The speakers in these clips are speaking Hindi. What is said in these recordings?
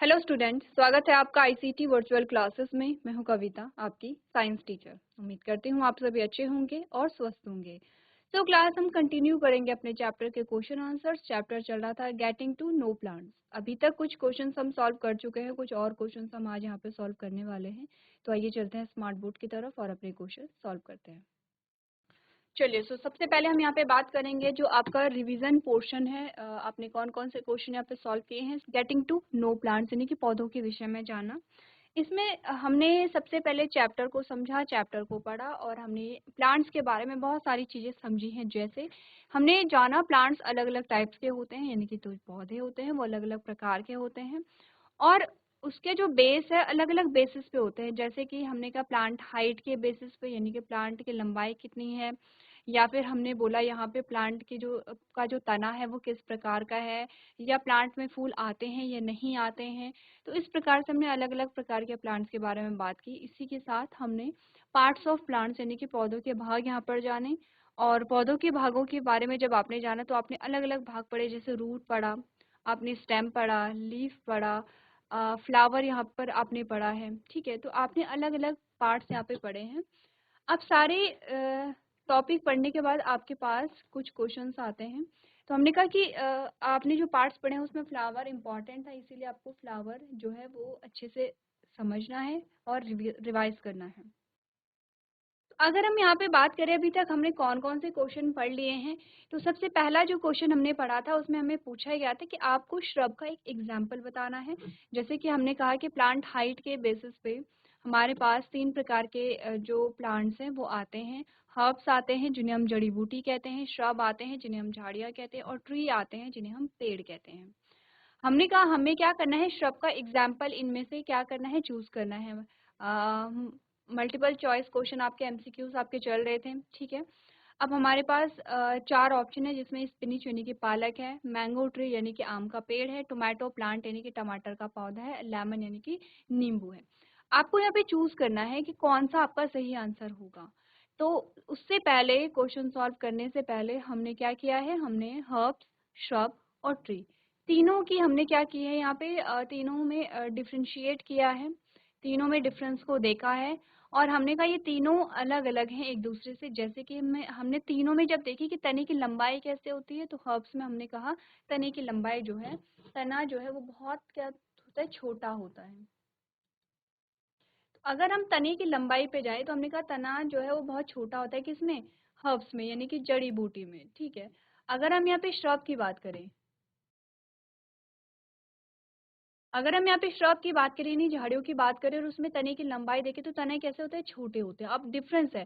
हेलो स्टूडेंट, स्वागत है आपका आईसीटी वर्चुअल क्लासेस में। मैं हूं कविता, आपकी साइंस टीचर। उम्मीद करती हूं आप सभी अच्छे होंगे और स्वस्थ होंगे। तो क्लास हम कंटिन्यू करेंगे अपने चैप्टर के क्वेश्चन आंसर्स। चैप्टर चल रहा था गेटिंग टू नो प्लांट्स। अभी तक कुछ क्वेश्चंस हम सॉल्व कर चुके हैं, कुछ और क्वेश्चंस हम आज यहाँ पे सॉल्व करने वाले हैं। तो आइए चलते हैं स्मार्ट बोर्ड की तरफ और अपने क्वेश्चन सॉल्व करते हैं। चलिए, सो सबसे पहले हम यहाँ पे बात करेंगे जो आपका रिवीजन पोर्शन है। आपने कौन कौन से क्वेश्चन यहाँ पे सॉल्व किए हैं गेटिंग टू नो प्लांट्स यानी कि पौधों के विषय में जाना। इसमें हमने सबसे पहले चैप्टर को समझा, चैप्टर को पढ़ा और हमने प्लांट्स के बारे में बहुत सारी चीज़ें समझी हैं। जैसे हमने जाना प्लांट्स अलग अलग टाइप्स के होते हैं, यानी कि जो पौधे होते हैं वो अलग अलग प्रकार के होते हैं और उसके जो बेस है अलग अलग बेसिस पे होते हैं। जैसे कि हमने कहा प्लांट हाइट के बेसिस पे, यानी कि प्लांट की लंबाई कितनी है, या फिर हमने बोला यहाँ पे प्लांट की जो तना है वो किस प्रकार का है, या प्लांट में फूल आते हैं या नहीं आते हैं। तो इस प्रकार से हमने अलग अलग प्रकार के प्लांट्स के बारे में बात की। इसी के साथ हमने पार्ट्स ऑफ प्लांट्स यानी कि पौधों के भाग यहाँ पर जाने। और पौधों के भागों के बारे में जब आपने जाना तो आपने अलग अलग भाग पढ़े, जैसे रूट पढ़ा, आपने स्टेम पढ़ा, लीफ पढ़ा, फ्लावर यहाँ पर आपने पढ़ा है। ठीक है, तो आपने अलग अलग पार्ट्स यहाँ पे पढ़े हैं। अब सारे टॉपिक पढ़ने के बाद आपके पास कुछ क्वेश्चंस आते हैं। तो हमने कहा कि आपने जो पार्ट्स पढ़े हैं उसमें फ्लावर इम्पॉर्टेंट था, इसीलिए आपको फ्लावर जो है वो अच्छे से समझना है और रिवाइज करना है। अगर हम यहाँ पे बात करें अभी तक हमने कौन कौन से क्वेश्चन पढ़ लिए हैं, तो सबसे पहला जो क्वेश्चन हमने पढ़ा था उसमें हमें पूछा गया था कि आपको श्रब का एक एग्जाम्पल बताना है। जैसे कि हमने कहा कि प्लांट हाइट के बेसिस पे हमारे पास 3 प्रकार के जो प्लांट्स हैं वो आते हैं। हर्ब्स आते हैं जिन्हें हम जड़ी बूटी कहते हैं, श्रब आते हैं जिन्हें हम झाड़ियाँ कहते हैं और ट्री आते हैं जिन्हें हम पेड़ कहते हैं। हमने कहा हमें क्या करना है, श्रब का एग्जाम्पल इनमें से क्या करना है, चूज करना है। मल्टीपल चॉइस क्वेश्चन आपके एमसीक्यूज आपके चल रहे थे। ठीक है, अब हमारे पास 4 ऑप्शन है जिसमें स्पिनिच यानी कि पालक है, मैंगो ट्री यानी कि आम का पेड़ है, टोमेटो प्लांट यानी कि टमाटर का पौधा है, लेमन यानी कि नींबू है। आपको यहाँ पे चूज करना है कि कौन सा आपका सही आंसर होगा। तो उससे पहले क्वेश्चन सॉल्व करने से पहले हमने क्या किया है, हमने हर्ब्स, श्रब और ट्री तीनों की हमने क्या की है यहाँ पे, तीनों में डिफ्रेंशिएट किया है, तीनों में डिफरेंस को देखा है। और हमने कहा ये तीनों अलग अलग हैं एक दूसरे से। जैसे कि हमने तीनों में जब देखी कि तने की लंबाई कैसे होती है, तो हर्ब्स में हमने कहा तने की लंबाई जो है, तना जो है वो बहुत क्या होता है, छोटा होता है। तो अगर हम तने की लंबाई पे जाए तो हमने कहा तना जो है वो बहुत छोटा होता है, किसमें, हर्ब्स में यानी कि जड़ी बूटी में। ठीक है, अगर हम यहाँ पे श्रब की बात करें, अगर हम यहाँ पे श्रब की बात करें, नहीं झाड़ियों की बात करें और उसमें तने की लंबाई देखें तो तने कैसे होते हैं, छोटे होते हैं। अब डिफरेंस है,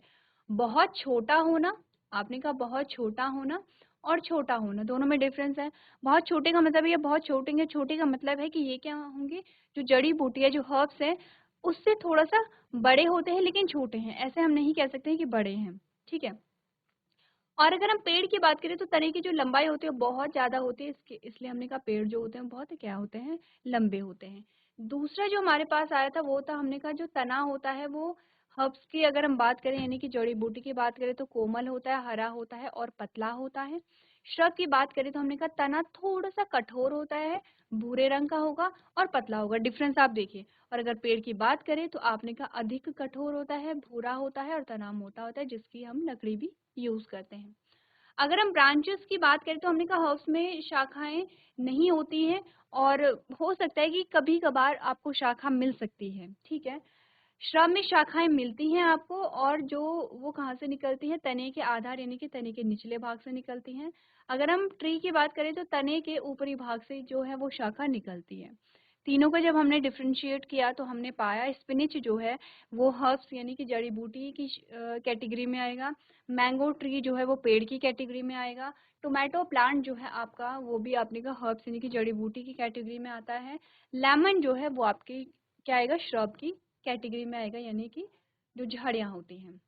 बहुत छोटा होना, आपने कहा बहुत छोटा होना और छोटा होना, दोनों में डिफरेंस है। बहुत छोटे का मतलब ये बहुत छोटे हैं, छोटे का मतलब है कि ये क्या होंगे, जो जड़ी बूटी है, जो हर्ब्स है, उससे थोड़ा सा बड़े होते हैं लेकिन छोटे हैं। ऐसे हम नहीं कह सकते हैं कि बड़े हैं। ठीक है, और अगर हम पेड़ की बात करें तो तने की जो लंबाई होती है वो बहुत ज़्यादा होती है, इसके इसलिए हमने कहा पेड़ जो होते हैं बहुत क्या होते हैं, लंबे होते हैं। दूसरा जो हमारे पास आया था वो था, हमने कहा जो तना होता है वो हर्ब्स की अगर हम बात करें यानी कि जड़ी बूटी की बात करें तो कोमल होता है, हरा होता है और पतला होता है। श्रब की बात करें तो हमने कहा तना थोड़ा सा कठोर होता है, भूरे रंग का होगा और पतला होगा। डिफरेंस आप देखिए। और अगर पेड़ की बात करें तो आपने कहा अधिक कठोर होता है, भूरा होता है और तना मोटा होता है, जिसकी हम लकड़ी भी यूज करते हैं। अगर हम ब्रांचेस की बात करें तो हमने कहा हर्ब्स में शाखाएं नहीं होती हैं और हो सकता है कि कभी कभार आपको शाखा मिल सकती है। ठीक है, श्रब में शाखाएं मिलती हैं आपको, और जो वो कहाँ से निकलती हैं, तने के आधार यानी कि तने के निचले भाग से निकलती हैं। अगर हम ट्री की बात करें तो तने के ऊपरी भाग से जो है वो शाखा निकलती है। तीनों का जब हमने डिफरेंशिएट किया तो हमने पाया स्पिनिच जो है वो हर्ब्स यानी कि जड़ी बूटी की कैटेगरी में आएगा, मैंगो ट्री जो है वो पेड़ की कैटेगरी में आएगा, टोमेटो प्लांट जो है आपका वो भी आपने का हर्ब्स यानी कि जड़ी बूटी की कैटेगरी में आता है, लेमन जो है वो आपकी क्या आएगा, श्रब की कैटेगरी में आएगा, यानी कि जो झाड़ियाँ होती हैं।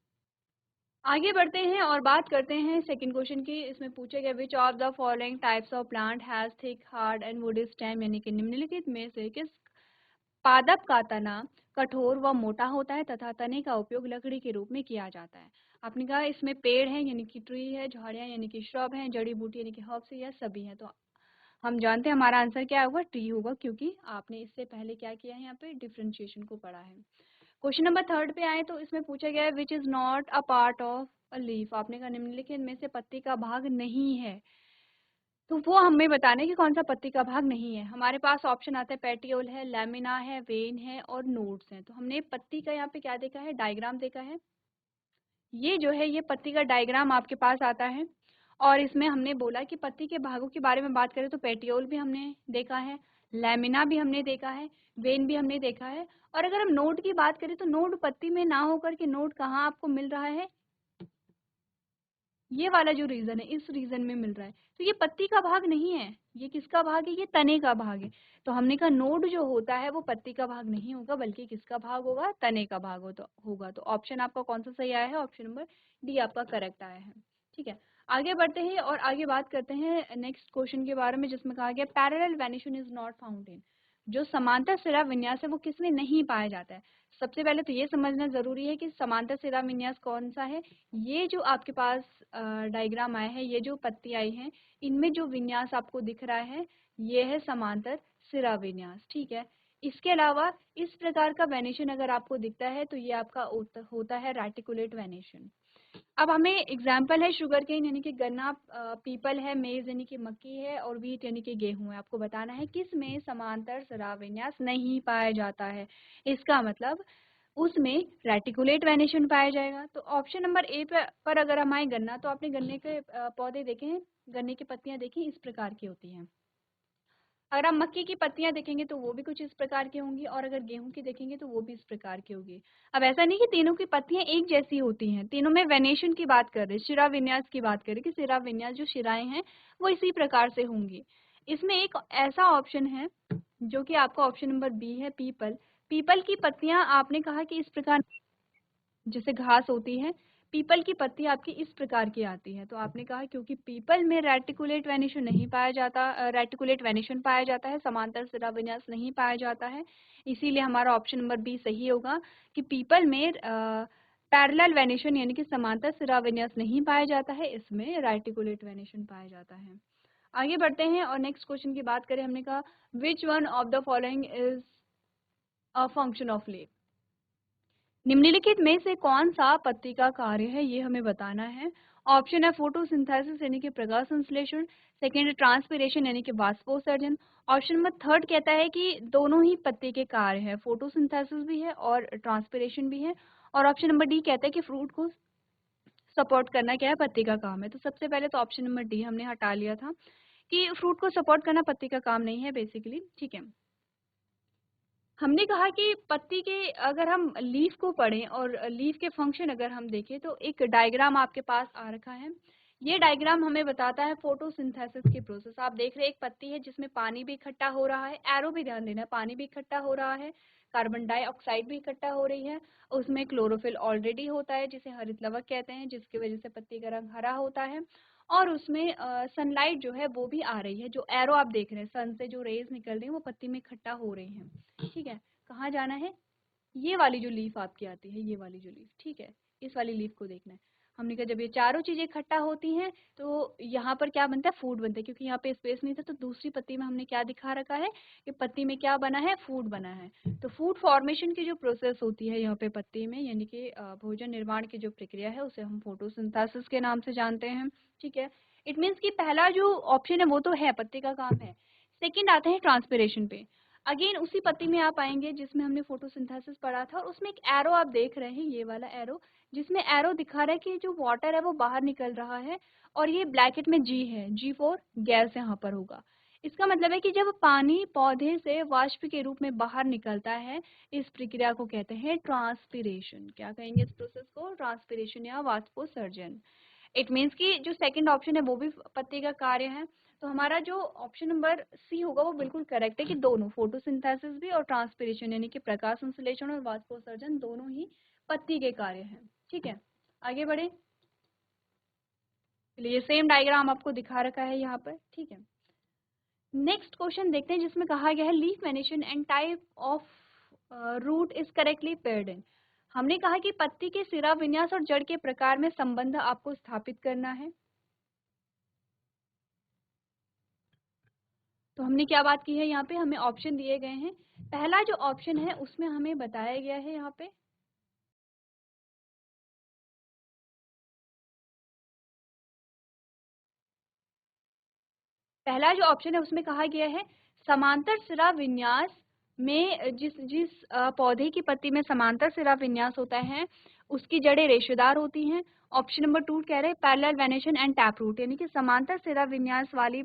आगे बढ़ते हैं और बात करते हैं सेकंड क्वेश्चन की। इसमें पूछा गया which of the following types of plant has thick hard and woody stem, यानी कि निम्नलिखित में से किस पादप का तना कठोर व मोटा होता है तथा तने का उपयोग लकड़ी के रूप में किया जाता है। आपने कहा इसमें पेड़ है यानी कि ट्री है, झाड़ियाँ यानी कि श्रब है, जड़ी बूटी यानी कि हर्ब्स है, या सभी है। तो हम जानते हैं हमारा आंसर क्या होगा, ट्री होगा, क्योंकि आपने इससे पहले क्या किया है, यहाँ पे डिफरेंशिएशन को पढ़ा है। क्वेश्चन नंबर 3 पे आए तो इसमें पूछा गया है which is not a part of a leaf. आपने कहा निम्नलिखित में से पत्ती का भाग नहीं है, तो वो हमें बताना है कि कौन सा पत्ती का भाग नहीं है। हमारे पास ऑप्शन आता है पेटियोल है, लैमिना है, वेन है और नोड्स हैं। तो हमने पत्ती का यहाँ पे क्या देखा है, डायग्राम देखा है। ये जो है ये पत्ती का डायग्राम आपके पास आता है और इसमें हमने बोला कि पत्ती के भागों के बारे में बात करें तो पेटियोल भी हमने देखा है, लैमिना भी हमने देखा है, वेन भी हमने देखा है। और अगर हम नोड की बात करें तो नोड पत्ती में ना होकर के नोड कहाँ आपको मिल रहा है, ये वाला जो रीजन है इस रीजन में मिल रहा है। तो ये पत्ती का भाग नहीं है, ये किसका भाग है, ये तने का भाग है। तो हमने कहा नोड जो होता है वो पत्ती का भाग नहीं होगा बल्कि किसका भाग होगा, तने का भाग होगा। तो ऑप्शन आपका कौन सा सही आया है, ऑप्शन नंबर डी आपका करेक्ट आया है। ठीक है, आगे बढ़ते हैं और आगे बात करते हैं नेक्स्ट क्वेश्चन के बारे में जिसमें कहा गया parallel venation is not found in. जो समांतर सिरा विन्यास है वो किसमें नहीं पाया जाता है। सबसे पहले तो ये समझना जरूरी है कि समांतर सिरा विन्यास कौन सा है। ये जो आपके पास डायग्राम आया है, ये जो पत्ती आई है, इनमें जो विन्यास आपको दिख रहा है ये है समांतर सिरा विन्यास। ठीक है, इसके अलावा इस प्रकार का वेनेशन अगर आपको दिखता है तो ये आपका होता है रेटिकुलेट वेनेशन। अब हमें एग्जाम्पल है शुगर केन यानी कि गन्ना, पीपल है, मेज यानी कि मक्की है और व्हीट यानी कि गेहूं है। आपको बताना है किस में समांतर सिरा विन्यास नहीं पाया जाता है। इसका मतलब उसमें रेटिकुलेट वेनेशन पाया जाएगा। तो ऑप्शन नंबर ए पर अगर हम आए गन्ना, तो आपने गन्ने के पौधे देखे हैं, गन्ने की पत्तियां देखी, इस प्रकार की होती हैं। अगर हम मक्की की पत्तियां देखेंगे तो वो भी कुछ इस प्रकार की होंगी और अगर गेहूं की देखेंगे तो वो भी इस प्रकार की होगी। अब ऐसा नहीं कि तीनों की पत्तियां एक जैसी होती हैं, तीनों में वेनेशन की बात कर रहे हैं, शिरा विन्यास की बात करें कि शिरा विन्यास जो शिराएं हैं वो इसी प्रकार से होंगी। इसमें एक ऐसा ऑप्शन है जो कि आपका ऑप्शन नंबर बी है, पीपल। पीपल की पत्तियां आपने कहा कि इस प्रकार जैसे घास होती है, पीपल की पत्ती आपकी इस प्रकार की आती है। तो आपने कहा क्योंकि पीपल में रेटिकुलेट वेनिशन नहीं पाया जाता, रेटिकुलेट वेनिशन पाया जाता है, समांतर सिरा विन्यास नहीं पाया जाता है, इसीलिए हमारा ऑप्शन नंबर बी सही होगा कि पीपल में पैरेलल वेनिशन यानी कि समांतर सिरा विन्यास नहीं पाया जाता है, इसमें रेटिकुलेट वेनिशन पाया जाता है। आगे बढ़ते हैं और नेक्स्ट क्वेश्चन की बात करें, हमने कहा which one of the following is a function of leaf. निम्नलिखित में से कौन सा पत्ती का कार्य है ये हमें बताना है। ऑप्शन है फोटोसिंथेसिस यानी कि प्रकाश संश्लेषण, सेकेंड ट्रांसपिरेशन यानी कि वाष्पोत्सर्जन। ऑप्शन नंबर थर्ड कहता है कि दोनों ही पत्ती के कार्य है, फोटोसिंथेसिस भी है और ट्रांसपिरेशन भी है। और ऑप्शन नंबर डी कहता है कि फ्रूट को सपोर्ट करना क्या है, पत्ती का काम है। तो सबसे पहले तो ऑप्शन नंबर डी हमने हटा लिया था कि फ्रूट को सपोर्ट करना पत्ती का काम नहीं है बेसिकली। ठीक है, हमने कहा कि पत्ती के अगर हम लीफ को पढ़ें और लीफ के फंक्शन अगर हम देखें तो एक डायग्राम आपके पास आ रखा है। ये डायग्राम हमें बताता है फोटोसिंथेसिस की प्रोसेस। आप देख रहे हैं एक पत्ती है जिसमें पानी भी इकट्ठा हो रहा है, एरो भी ध्यान देना, पानी भी इकट्ठा हो रहा है, कार्बन डाइऑक्साइड भी इकट्ठा हो रही है, उसमें क्लोरोफिल ऑलरेडी होता है जिसे हरित लवक कहते हैं, जिसकी वजह से पत्ती का रंग हरा होता है और उसमें सनलाइट जो है वो भी आ रही है। जो एरो आप देख रहे हैं, सन से जो रेज निकल रही है वो पत्ती में इकट्ठा हो रही हैं। ठीक है, कहाँ जाना है, ये वाली जो लीफ आपकी आती है, ये वाली जो लीफ, ठीक है, इस वाली लीफ को देखना है। हमने कहा जब ये चारों चीजें इकट्ठा होती हैं तो यहाँ पर क्या बनता है, फूड बनता है। क्योंकि यहाँ पे स्पेस नहीं था तो दूसरी पत्ती में हमने क्या दिखा रखा है कि पत्ती में क्या बना है, फूड बना है। तो फूड फॉर्मेशन की जो प्रोसेस होती है यहाँ पे पत्ती में, यानी कि भोजन निर्माण की जो प्रक्रिया है उसे हम फोटोसिंथेसिस के नाम से जानते हैं। ठीक है, इट मीन्स कि पहला जो ऑप्शन है वो तो है, पत्ती का काम है। सेकेंड आते हैं ट्रांसपिरेशन पे। अगेन उसी पत्ती में आप आएंगे जिसमें हमने फोटोसिंथेसिस पढ़ा था और उसमें एक एरो आप देख रहे हैं, ये वाला एरो, जिसमें एरो दिखा रहा है कि जो वाटर है वो बाहर निकल रहा है और ये ब्रैकेट में जी है, जी फॉर गैस यहाँ पर होगा। इसका मतलब है कि जब पानी पौधे से वाष्प के रूप में बाहर निकलता है, इस प्रक्रिया को कहते हैं ट्रांसपिरेशन। क्या कहेंगे इस प्रोसेस को, ट्रांसपिरेशन या वाष्पोत्सर्जन। इट मीन्स कि जो सेकंड ऑप्शन है वो भी पत्ती का कार्य है। तो हमारा जो ऑप्शन नंबर सी होगा वो बिल्कुल करेक्ट है कि दोनों फोटोसिंथेसिस भी और ट्रांसपिरेशन यानी कि प्रकाश संश्लेषण और वाष्पोत्सर्जन दोनों ही पत्ती के कार्य हैं। ठीक है, आगे बढ़े, चलिए सेम डायग्राम आपको दिखा रखा है यहाँ पर। ठीक है, नेक्स्ट क्वेश्चन देखते हैं जिसमें कहा गया है leaf venation and type of root is correctly paired in. हमने कहा कि पत्ती के सिरा विन्यास और जड़ के प्रकार में संबंध आपको स्थापित करना है। तो हमने क्या बात की है यहाँ पे, हमें ऑप्शन दिए गए हैं। पहला जो ऑप्शन है उसमें हमें बताया गया है यहाँ पे, पहला जो ऑप्शन है उसमें कहा गया है समांतर सिरा विन्यास में जिस जिस पौधे की पत्ती में समांतर सिरा विन्यास होता है उसकी जड़ें रेशेदार होती हैं। ऑप्शन नंबर 2 कह रहे हैं parallel venation and tap root, यानी कि समांतर सिरा विन्यास वाली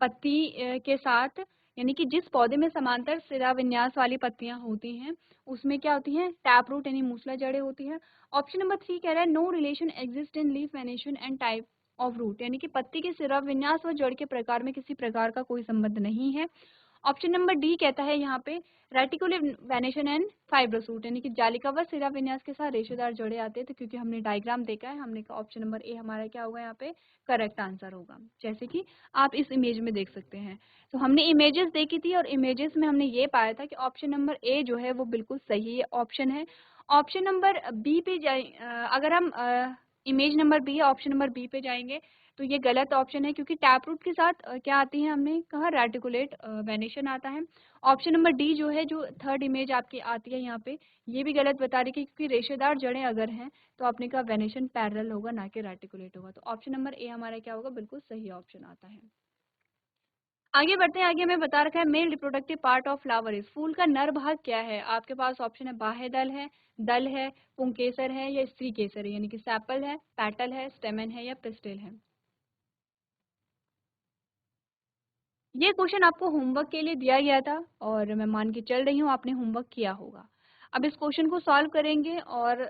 पत्ती के साथ, यानी कि जिस पौधे में समांतर सिरा विन्यास वाली पत्तियां होती हैं उसमें क्या होती हैं, टैप रूट यानी मूसला जड़ें होती हैं। ऑप्शन नंबर 3 कह रहा है no relation exist in leaf venation and type of root, यानी कि पत्ती के सिरा विन्यास व जड़ के प्रकार में किसी प्रकार का कोई संबंध नहीं है। ऑप्शन नंबर डी कहता है यहाँ पे reticular venation and fibrous root, यानी कि जालिकावत सिरा विन्यास के साथ रेशेदार जड़ें आते हैं। तो क्योंकि हमने डायग्राम देखा है, हमने कहा ऑप्शन नंबर ए हमारा क्या होगा यहाँ पे करेक्ट आंसर होगा, जैसे कि आप इस इमेज में देख सकते हैं। तो हमने इमेजेस देखी थी और इमेजेस में हमने ये पाया था कि ऑप्शन नंबर ए जो है वो बिल्कुल सही ऑप्शन है। ऑप्शन नंबर बी पे जाए, अगर हम image number B option number B पे जाएंगे तो ये गलत ऑप्शन है, क्योंकि टैप रूट के साथ क्या आती है, हमने कहा रेटिकुलेट वेनेशन आता है। ऑप्शन नंबर डी जो है, जो थर्ड इमेज आपकी आती है यहाँ पे, ये भी गलत बता रही है, क्योंकि रेशेदार जड़ें अगर हैं तो आपने कहा वेनेशन पैरेलल होगा ना कि रेटिकुलेट होगा। तो ऑप्शन नंबर ए हमारा क्या होगा, बिल्कुल सही ऑप्शन आता है। आगे बढ़ते हैं। आगे हमें बता रखा है male reproductive part of flower is, फूल का नर भाग क्या है। आपके पास ऑप्शन है बाह्य दल है, पुंकेसर है या स्त्री केसर है, यानी कि सैपल है, पैटल है, स्टेमन है या पिस्टिल है। ये क्वेश्चन आपको होमवर्क के लिए दिया गया था और मैं मान के चल रही हूँ आपने होमवर्क किया होगा। अब इस क्वेश्चन को सॉल्व करेंगे और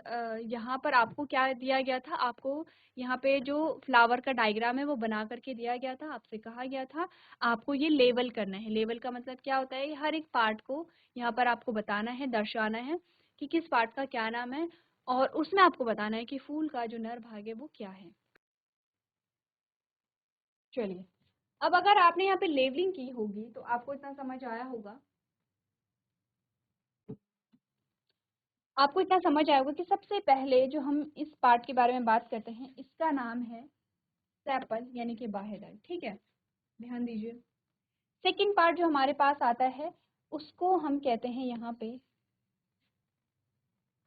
यहाँ पर आपको क्या दिया गया था, आपको यहाँ पे जो फ्लावर का डायग्राम है वो बना करके दिया गया था। आपसे कहा गया था आपको ये लेवल करना है। लेवल का मतलब क्या होता है, हर एक पार्ट को यहाँ पर आपको बताना है, दर्शाना है कि किस पार्ट का क्या नाम है और उसमें आपको बताना है कि फूल का जो नर भाग है वो क्या है। चलिए, अब अगर आपने यहाँ पे लेवलिंग की होगी तो आपको इतना समझ आया होगा, आपको इतना समझ आया होगा कि सबसे पहले जो हम इस पार्ट के बारे में बात करते हैं इसका नाम है सेपल यानी कि बाह्यदल। ठीक है, ध्यान दीजिए। सेकंड पार्ट जो हमारे पास आता है उसको हम कहते हैं यहाँ पे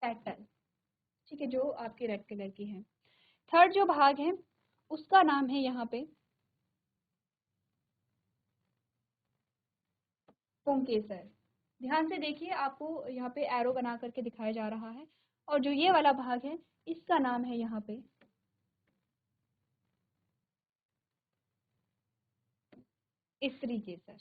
पेटल। ठीक है, जो आपके रेड कलर की है। थर्ड जो भाग है उसका नाम है यहाँ पे पुंकेसर। ध्यान से देखिए, आपको यहाँ पे एरो बना करके दिखाया जा रहा है और जो ये वाला भाग है इसका नाम है यहाँ पे स्त्री केसर।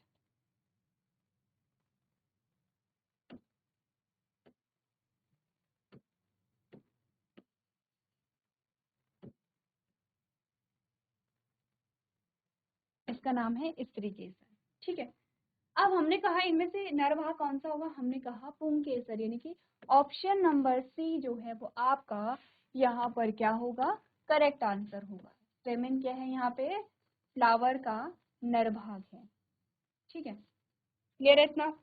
इसका नाम है स्त्री केसर। ठीक है, अब हमने कहा इनमें से नर भाग कौन सा होगा, हमने कहा पुंकेसर, यानी कि ऑप्शन नंबर सी जो है वो आपका यहाँ पर क्या होगा, करेक्ट आंसर होगा। स्टेमेन क्या है यहाँ पे, फ्लावर का नर भाग है। ठीक है, क्लियर है इतना।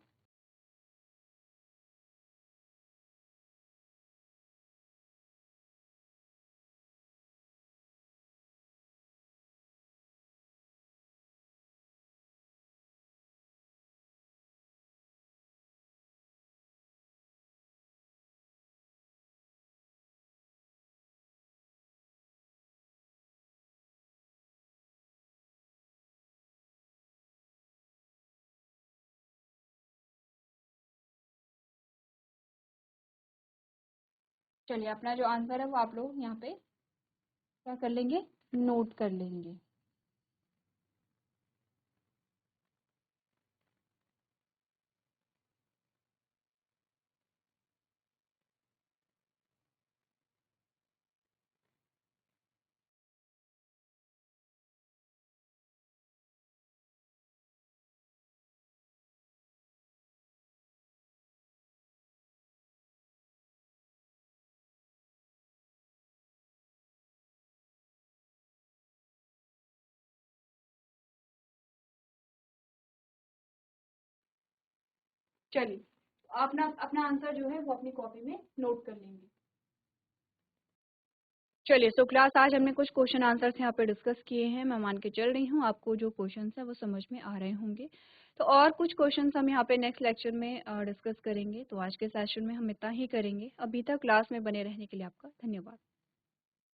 चलिए, अपना जो आंसर है वो आप लोग यहाँ पे क्या कर लेंगे, नोट कर लेंगे। चलिए, अपना अपना आंसर जो है वो अपनी कॉपी में नोट कर लेंगे। चलिए, सो क्लास आज हमने कुछ क्वेश्चन आंसर्स यहाँ पे डिस्कस किए हैं। मैं मान के चल रही हूँ आपको जो क्वेश्चंस हैं वो समझ में आ रहे होंगे। तो और कुछ क्वेश्चंस हम यहाँ पे नेक्स्ट लेक्चर में डिस्कस करेंगे। तो आज के सेशन में हम इतना ही करेंगे। अभी तक क्लास में बने रहने के लिए आपका धन्यवाद।